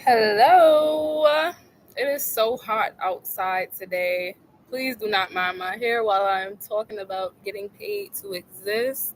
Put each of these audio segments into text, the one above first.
Hello. It is so hot outside today. Please do not mind my hair while I'm talking about getting paid to exist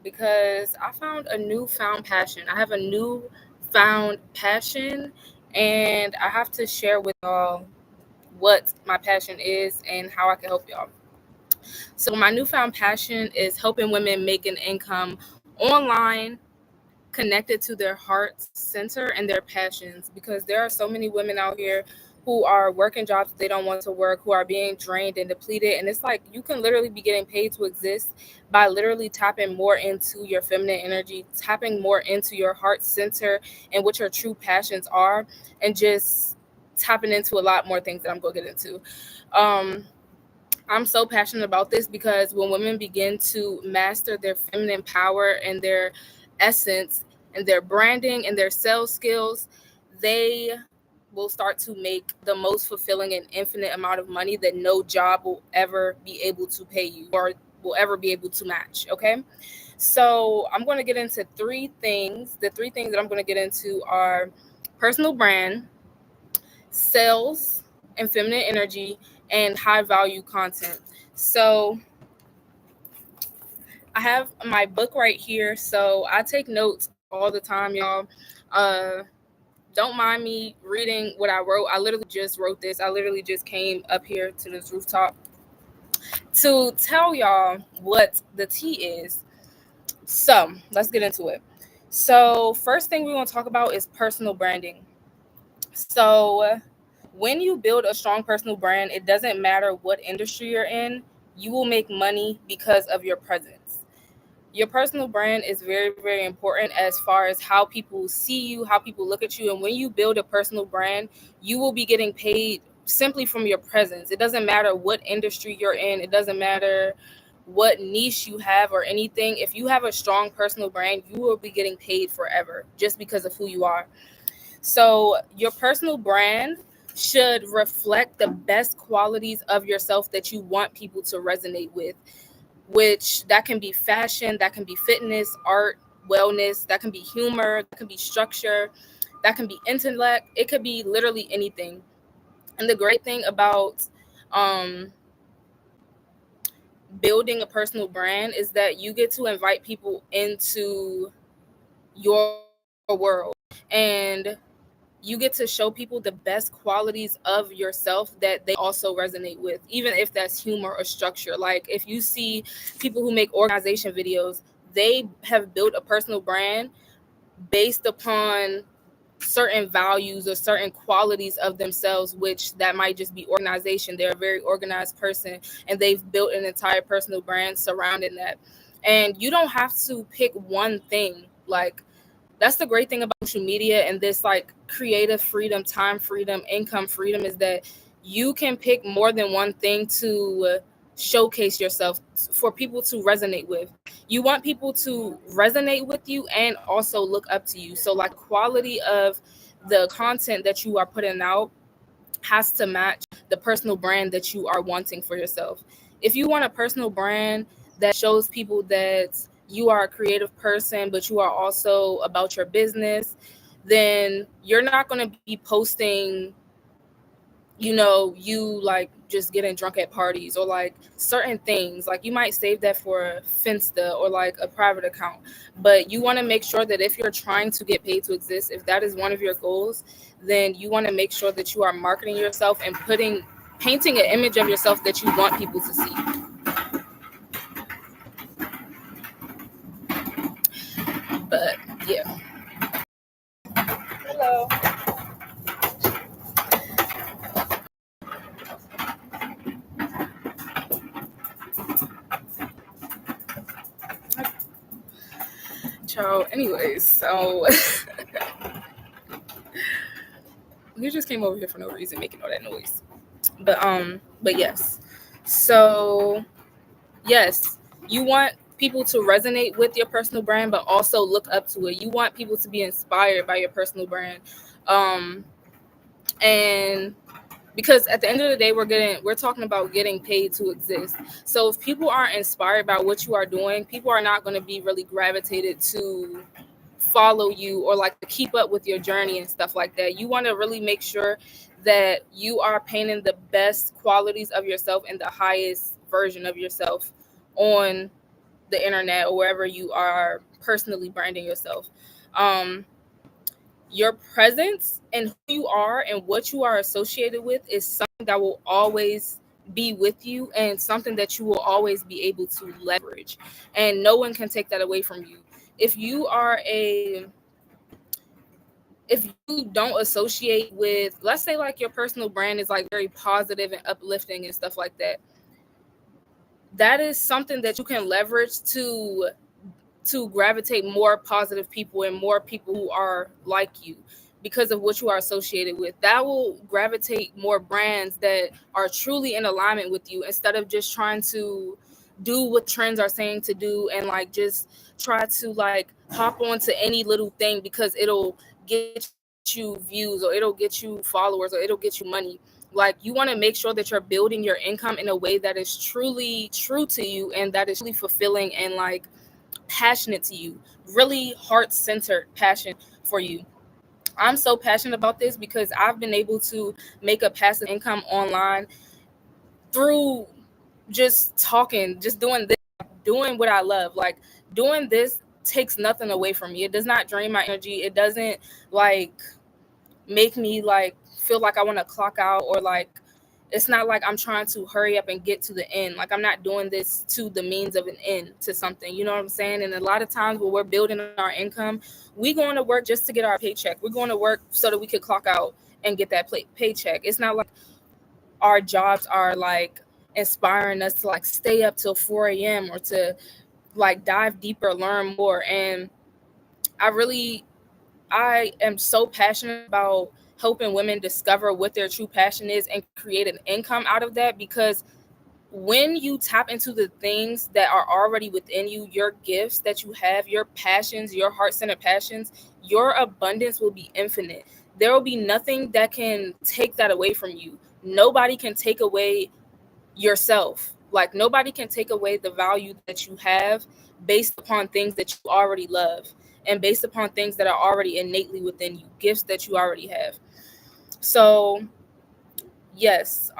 because I found a newfound passion. I have a newfound passion and I have to share with y'all what my passion is and how I can help y'all. So, my newfound passion is helping women make an income online connected to their heart center and their passions because there are so many women out here who are working jobs they don't want to work, who are being drained and depleted. And it's like you can literally be getting paid to exist by literally tapping more into your feminine energy, tapping more into your heart center and what your true passions are, and just tapping into a lot more things that I'm going to get into. Um, I'm so passionate about this because when women begin to master their feminine power and their essence and their branding and their sales skills, they will start to make the most fulfilling and infinite amount of money that no job will ever be able to pay you or will ever be able to match. Okay. So I'm going to get into three things. The three things that I'm going to get into are personal brand, sales and feminine energy, and high value content. So I have my book right here. So I take notes all the time, y'all. Uh, don't mind me reading what I wrote. I literally just wrote this. I literally just came up here to this rooftop to tell y'all what the tea is. So let's get into it. So, first thing we're going to talk about is personal branding. So, when you build a strong personal brand, it doesn't matter what industry you're in, you will make money because of your presence. Your personal brand is very, very important as far as how people see you, how people look at you. And when you build a personal brand, you will be getting paid simply from your presence. It doesn't matter what industry you're in, it doesn't matter what niche you have or anything. If you have a strong personal brand, you will be getting paid forever just because of who you are. So, your personal brand should reflect the best qualities of yourself that you want people to resonate with, which that can be fashion, that can be fitness, art, wellness, that can be humor, that can be structure, that can be intellect. It could be literally anything. And the great thing about um, building a personal brand is that you get to invite people into your world, and you get to show people the best qualities of yourself that they also resonate with, even if that's humor or structure. Like if you see people who make organization videos, they have built a personal brand based upon certain values or certain qualities of themselves, which that might just be organization. They're a very organized person and they've built an entire personal brand surrounding that. And you don't have to pick one thing. Like, that's the great thing about social media and this like creative freedom, time freedom, income freedom, is that you can pick more than one thing to showcase yourself for people to resonate with. You want people to resonate with you and also look up to you. So like quality of the content that you are putting out has to match the personal brand that you are wanting for yourself. If you want a personal brand that shows people that you are a creative person, but you are also about your business, then you're not going to be posting, you like just getting drunk at parties or like certain things. Like you might save that for Finsta or like a private account. But you want to make sure that if you're trying to get paid to exist, if that is one of your goals, then you want to make sure that you are marketing yourself and painting an image of yourself that you want people to see. But yeah. Hello. Ciao. Anyways, so you just came over here for no reason making all that noise. But yes. So yes, you want people to resonate with your personal brand, but also look up to it. You want people to be inspired by your personal brand. Um, and because at the end of the day, we're talking about getting paid to exist. So if people aren't inspired by what you are doing, people are not going to be really gravitated to follow you or like keep up with your journey and stuff like that. You want to really make sure that you are painting the best qualities of yourself and the highest version of yourself on the internet or wherever you are personally branding yourself. Um, your presence and who you are and what you are associated with is something that will always be with you and something that you will always be able to leverage. And no one can take that away from you. If you are a if you don't associate with, let's say like your personal brand is like very positive and uplifting and stuff like that, that is something that you can leverage to gravitate more positive people and more people who are like you because of what you are associated with. That will gravitate more brands that are truly in alignment with you instead of just trying to do what trends are saying to do and like just try to like hop onto any little thing because it'll get you views or it'll get you followers or it'll get you money. Like you want to make sure that you're building your income in a way that is truly true to you and that is truly fulfilling and like passionate to you, really heart-centered passion for you. I'm so passionate about this because I've been able to make a passive income online through just talking, just doing this, doing what I love. Like doing this takes nothing away from me. It does not drain my energy. It doesn't like make me like feel like I want to clock out or like it's not like I'm trying to hurry up and get to the end. Like I'm not doing this to the means of an end to something. You know what I'm saying? And a lot of times when we're building our income, we going to work just to get our paycheck. We're going to work so that we could clock out and get that paycheck. It's not like our jobs are like inspiring us to like stay up till 4 a.m. or to like dive deeper, learn more. And I am so passionate about helping women discover what their true passion is and create an income out of that because when you tap into the things that are already within you, your gifts that you have, your passions, your heart-centered passions, your abundance will be infinite. There will be nothing that can take that away from you. Nobody can take away yourself. Like nobody can take away the value that you have based upon things that you already love and based upon things that are already innately within you, gifts that you already have. So yes,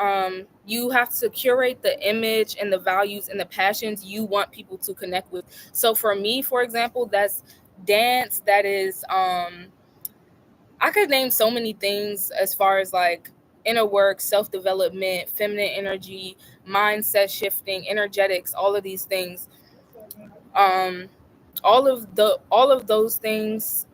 you have to curate the image and the values and the passions you want people to connect with. So for me, for example, that's dance. That is, I could name so many things as far as like inner work, self-development, feminine energy, mindset shifting, energetics, all of these things. Um, all of those things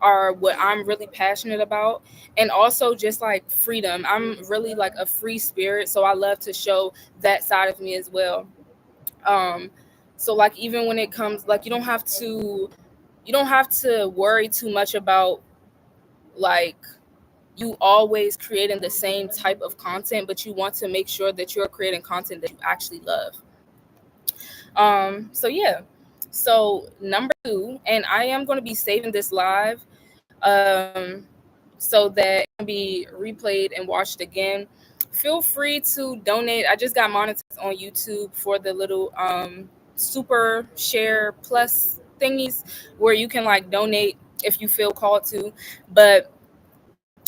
are what I'm really passionate about, and also just like freedom. I'm really like a free spirit, so I love to show that side of me as well. Um, so like even when it comes like you don't have to worry too much about like you always creating the same type of content, but you want to make sure that you're creating content that you actually love. So yeah. So number two, and I am going to be saving this live so that it can be replayed and watched again. Feel free to donate. I just got monetized on YouTube for the little super share plus thingies where you can like donate if you feel called to. But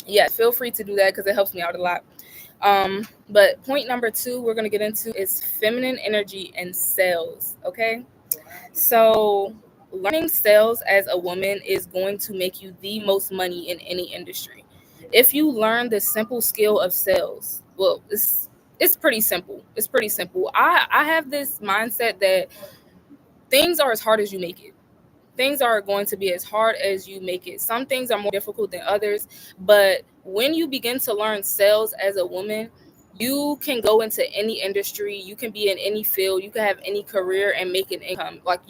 yeah, feel free to do that because it helps me out a lot. But point number two we're going to get into is feminine energy and sales. Okay. So learning sales as a woman is going to make you the most money in any industry. If you learn the simple skill of sales, well, it's pretty simple. It's pretty simple. I have this mindset that things are as hard as you make it. Things are going to be as hard as you make it. Some things are more difficult than others, but when you begin to learn sales as a woman, you can go into any industry, you can be in any field, you can have any career and make an income. Like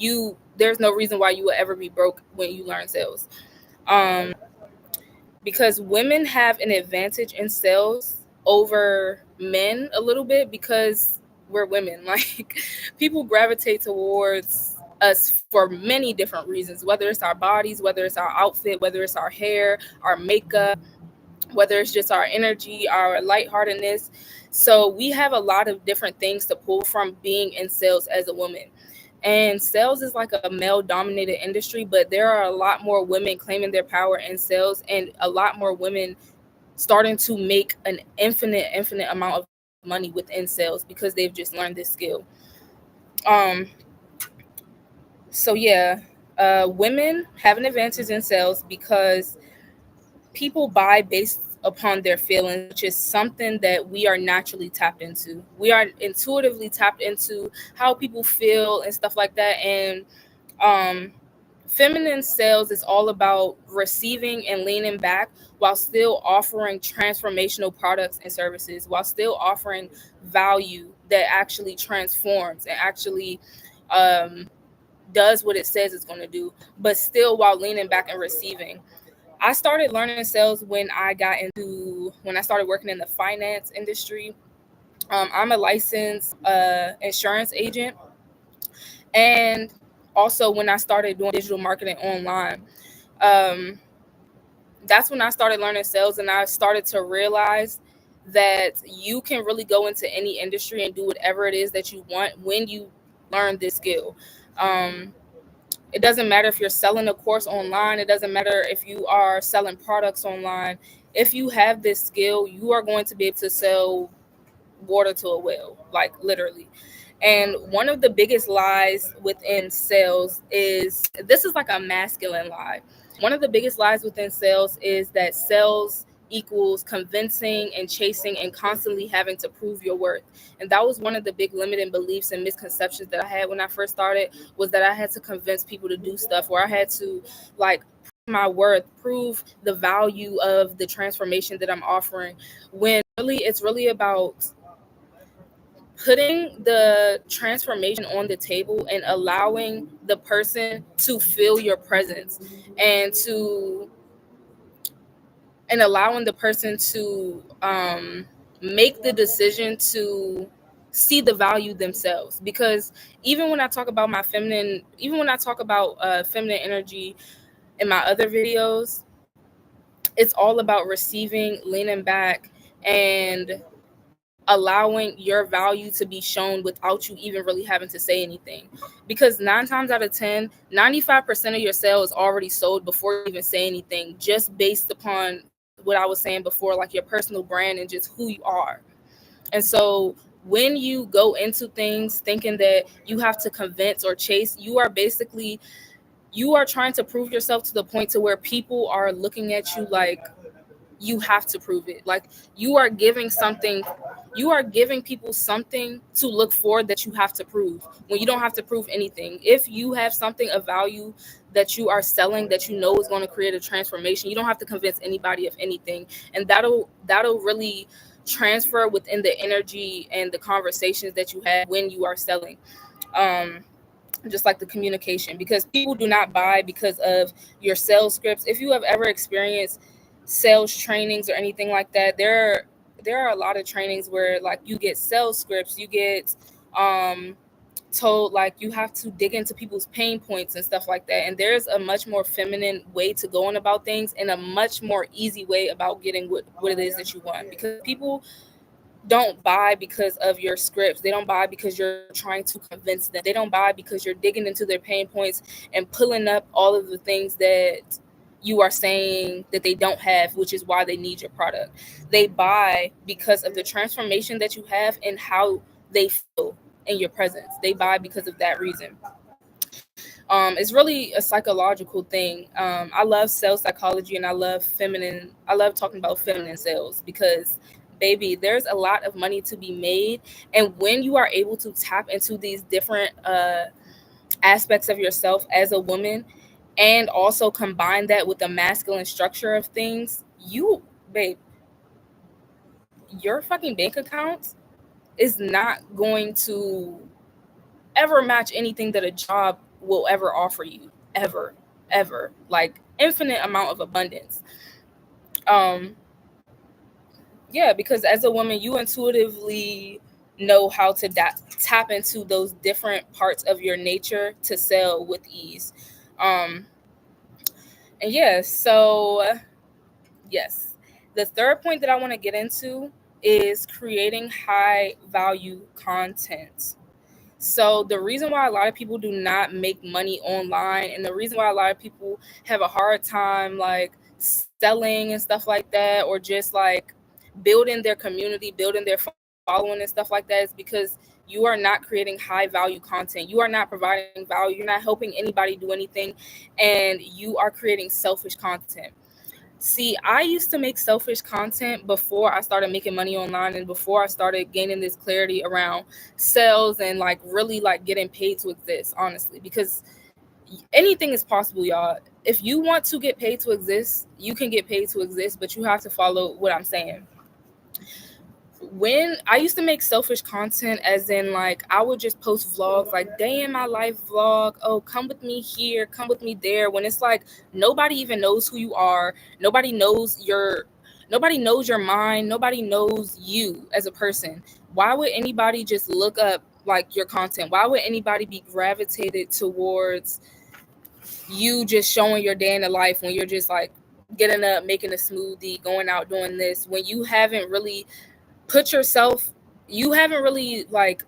there's no reason why you will ever be broke when you learn sales. Um, because women have an advantage in sales over men a little bit because we're women. Like people gravitate towards us for many different reasons, whether it's our bodies, whether it's our outfit, whether it's our hair, our makeup, whether it's just our energy, our lightheartedness. So we have a lot of different things to pull from being in sales as a woman. And sales is like a male dominated industry, but there are a lot more women claiming their power in sales, and a lot more women starting to make an infinite amount of money within sales because they've just learned this skill. Um, so yeah, women have an advantage in sales because people buy based upon their feelings, which is something that we are naturally tapped into. We are intuitively tapped into how people feel and stuff like that. And um, feminine sales is all about receiving and leaning back while still offering transformational products and services, while still offering value that actually transforms and actually um, does what it says it's going to do, but still while leaning back and receiving. I started learning sales when I started working in the finance industry. I'm a licensed insurance agent, and also when I started doing digital marketing online, um, that's when I started learning sales, and I started to realize that you can really go into any industry and do whatever it is that you want when you learn this skill. Um, It doesn't matter if you're selling a course online. It doesn't matter if you are selling products online. If you have this skill, you are going to be able to sell water to a well, like literally. And one of the biggest lies within sales is this is like a masculine lie. One of the biggest lies within sales is that sales equals convincing and chasing and constantly having to prove your worth. And that was one of the big limiting beliefs and misconceptions that I had when I first started, was that I had to convince people to do stuff, or I had to like prove my worth, prove the value of the transformation that I'm offering, when really it's really about putting the transformation on the table and allowing the person to feel your presence, and to and allowing the person to make the decision to see the value themselves. Because even when I talk about feminine energy in my other videos, it's all about receiving, leaning back, and allowing your value to be shown without you even really having to say anything. Because 9 times out of 10, 95% of your sale is already sold before you even say anything, just based upon what I was saying before, like your personal brand and just who you are. And so when you go into things thinking that you have to convince or chase, you are trying to prove yourself to the point to where people are looking at you like you have to prove it. Like you are giving people something to look for that you have to prove, when you don't have to prove anything. If you have something of value that you are selling that you know is going to create a transformation, you don't have to convince anybody of anything. And that'll really transfer within the energy and the conversations that you have when you are selling. um just like the communication, because people do not buy because of your sales scripts. If you have ever experienced sales trainings or anything like that, there are a lot of trainings where like you get sales scripts, you get um told like you have to dig into people's pain points and stuff like that. And there's a much more feminine way to go on about things, and a much more easy way about getting what it is that you want. Because people don't buy because of your scripts. They don't buy because you're trying to convince them. They don't buy because you're digging into their pain points and pulling up all of the things that you are saying that they don't have, which is why they need your product. They buy because of the transformation that you have and how they feel in your presence. They buy because of that reason. It's really a psychological thing. I love sales psychology, and I love talking about feminine sales, because baby, there's a lot of money to be made. And when you are able to tap into these different aspects of yourself as a woman, and also combine that with the masculine structure of things, babe, your fucking bank account is not going to ever match anything that a job will ever offer you, ever. Like infinite amount of abundance. um yeah, because as a woman, you intuitively know how to tap into those different parts of your nature to sell with ease. um and yeah, so yes, the third point that I want to get into is creating high value content. So the reason why a lot of people do not make money online, and the reason why a lot of people have a hard time like selling and stuff like that, or just like building their community, building their following and stuff like that, is because you are not creating high value content. You are not providing value. You're not helping anybody do anything, and you are creating selfish content. See, I used to make selfish content before I started making money online, and before I started gaining this clarity around sales and like really like getting paid to exist, honestly, because anything is possible, y'all. If you want to get paid to exist, you can get paid to exist, but you have to follow what I'm saying. When I used to make selfish content, as in like I would just post vlogs like day in my life vlog, oh come with me here, come with me there, when it's like nobody even knows who you are, nobody knows your mind, nobody knows you as a person. Why would anybody just look up like your content? Why would anybody be gravitated towards you just showing your day in the life when you're just like getting up, making a smoothie, going out doing this, when you haven't really put yourself, you haven't really like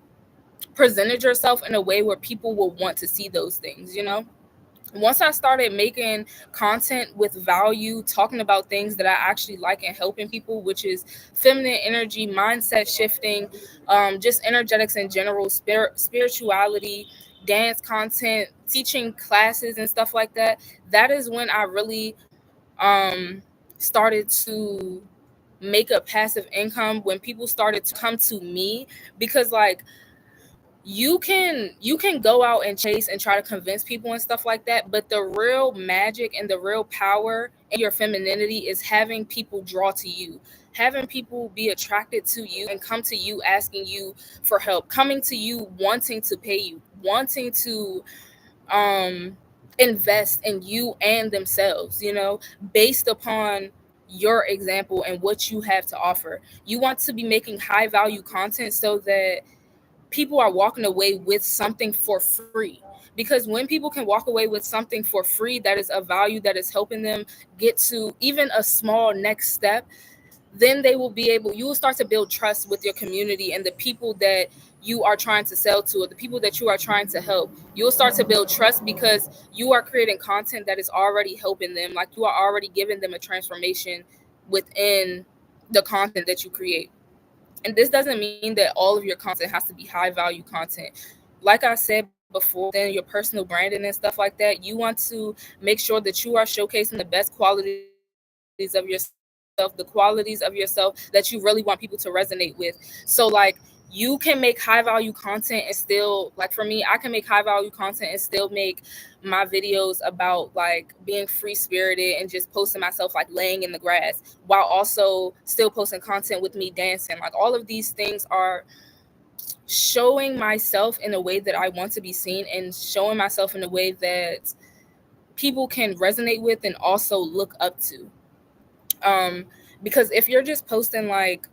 presented yourself in a way where people will want to see those things, you know? Once I started making content with value, talking about things that I actually like and helping people, which is feminine energy, mindset shifting, just energetics in general, spirituality, dance content, teaching classes and stuff like that, that is when I really started to make a passive income, when people started to come to me. Because like you can go out and chase and try to convince people and stuff like that, but the real magic and the real power in your femininity is having people draw to you, having people be attracted to you and come to you asking you for help, coming to you wanting to pay you, wanting to um invest in you and themselves, you know, based upon your example and what you have to offer. You want to be making high value content so that people are walking away with something for free. Because when people can walk away with something for free that is of value, that is helping them get to even a small next step, then they will be able, you will start to build trust with your community and the people that you are trying to sell to, or the people that you are trying to help. You'll start to build trust because you are creating content that is already helping them, like you are already giving them a transformation within the content that you create. And this doesn't mean that all of your content has to be high value content. Like I said before, then your personal branding and stuff like that, you want to make sure that you are showcasing the best qualities of yourself, the qualities of yourself that you really want people to resonate with. So like you can make high value content and still, like for me, I can make high value content and still make my videos about like being free spirited and just posting myself like laying in the grass, while also still posting content with me dancing. Like all of these things are showing myself in a way that I want to be seen, and showing myself in a way that people can resonate with and also look up to. Um, because if you're just posting like,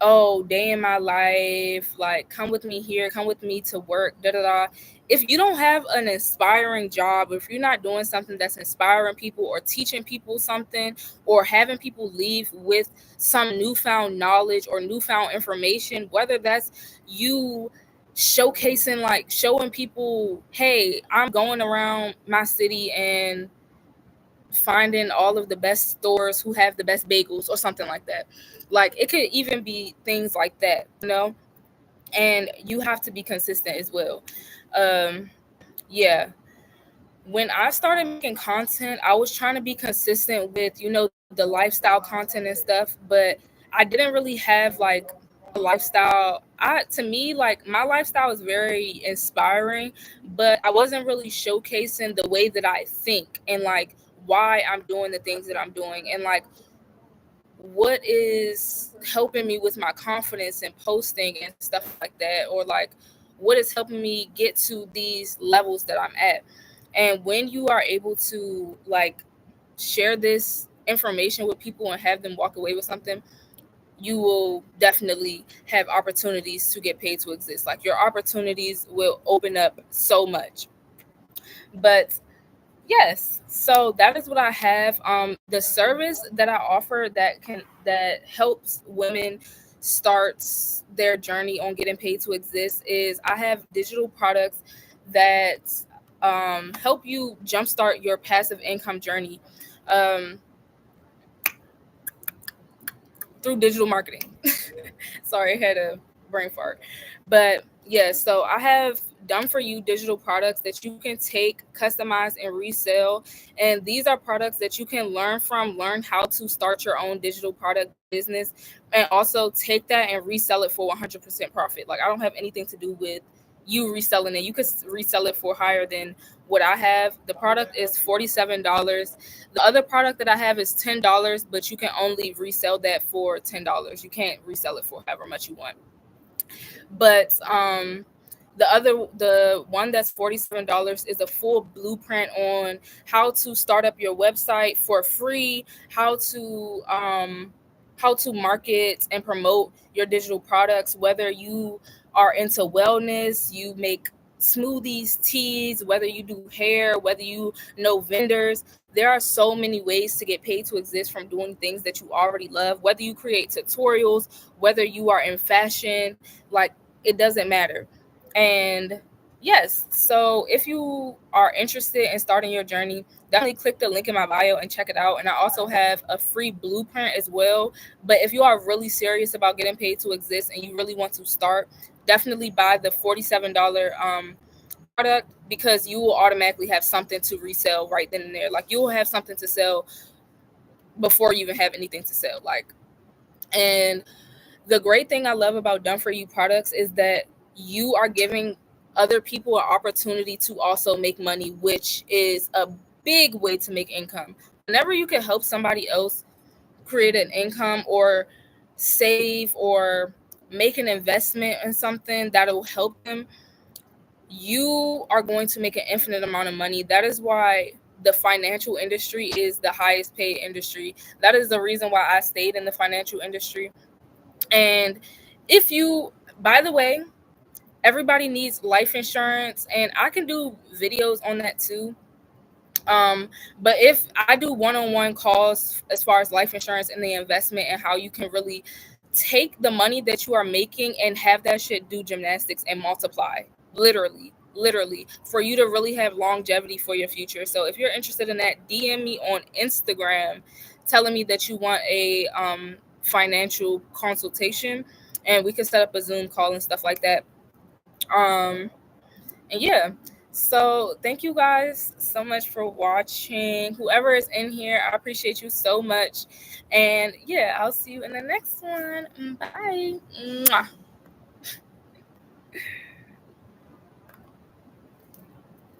oh, day in my life, like come with me here, come with me to work, da da da. If you don't have an inspiring job, if you're not doing something that's inspiring people or teaching people something or having people leave with some newfound knowledge or newfound information, whether that's you showcasing, like showing people, hey, I'm going around my city and finding all of the best stores who have the best bagels or something like that. Like it could even be things like that, you know? And you have to be consistent as well. Um yeah. When I started making content, I was trying to be consistent with, you know, the lifestyle content and stuff, but I didn't really have like a lifestyle. I To me, like my lifestyle is very inspiring, but I wasn't really showcasing the way that I think and like why I'm doing the things that I'm doing, and like what is helping me with my confidence and posting and stuff like that, or like what is helping me get to these levels that I'm at. And when you are able to like share this information with people and have them walk away with something, you will definitely have opportunities to get paid to exist. Like your opportunities will open up so much. But yes, so that is what I have. The service that I offer that helps women starts their journey on getting paid to exist is I have digital products that help you jumpstart your passive income journey through digital marketing. Sorry, I had a brain fart. But yeah, so I have done for you digital products that you can take, customize, and resell. And these are products that you can learn from, learn how to start your own digital product business, and also take that and resell it for 100% profit. Like, I don't have anything to do with you reselling it. You could resell it for higher than what I have. The product is $47. The other product that I have is $10, but you can only resell that for $10. You can't resell it for however much you want. But the one that's $47 is a full blueprint on how to start up your website for free, how to market and promote your digital products, whether you are into wellness, you make smoothies, teas, whether you do hair, whether you know vendors. There are so many ways to get paid to exist from doing things that you already love, whether you create tutorials, whether you are in fashion, like, it doesn't matter. And yes, so if you are interested in starting your journey, definitely click the link in my bio and check it out. And I also have a free blueprint as well. But if you are really serious about getting paid to exist and you really want to start, definitely buy the $47 product, because you will automatically have something to resell right then and there. Like, you will have something to sell before you even have anything to sell. Like, and the great thing I love about Done For You products is that you are giving other people an opportunity to also make money, which is a big way to make income. Whenever you can help somebody else create an income or save or make an investment in something that'll help them, you are going to make an infinite amount of money. That is why the financial industry is the highest paid industry. That is the reason why I stayed in the financial industry. And if you, by the way, everybody needs life insurance, and I can do videos on that too. But if I do one-on-one calls as far as life insurance and the investment and how you can really take the money that you are making and have that shit do gymnastics and multiply, literally, for you to really have longevity for your future. So if you're interested in that, DM me on Instagram telling me that you want a financial consultation, and we can set up a Zoom call and stuff like that. Um, and yeah, so thank you guys so much for watching. Whoever is in here, I appreciate you so much. And yeah, I'll see you in the next one. Bye. Mwah.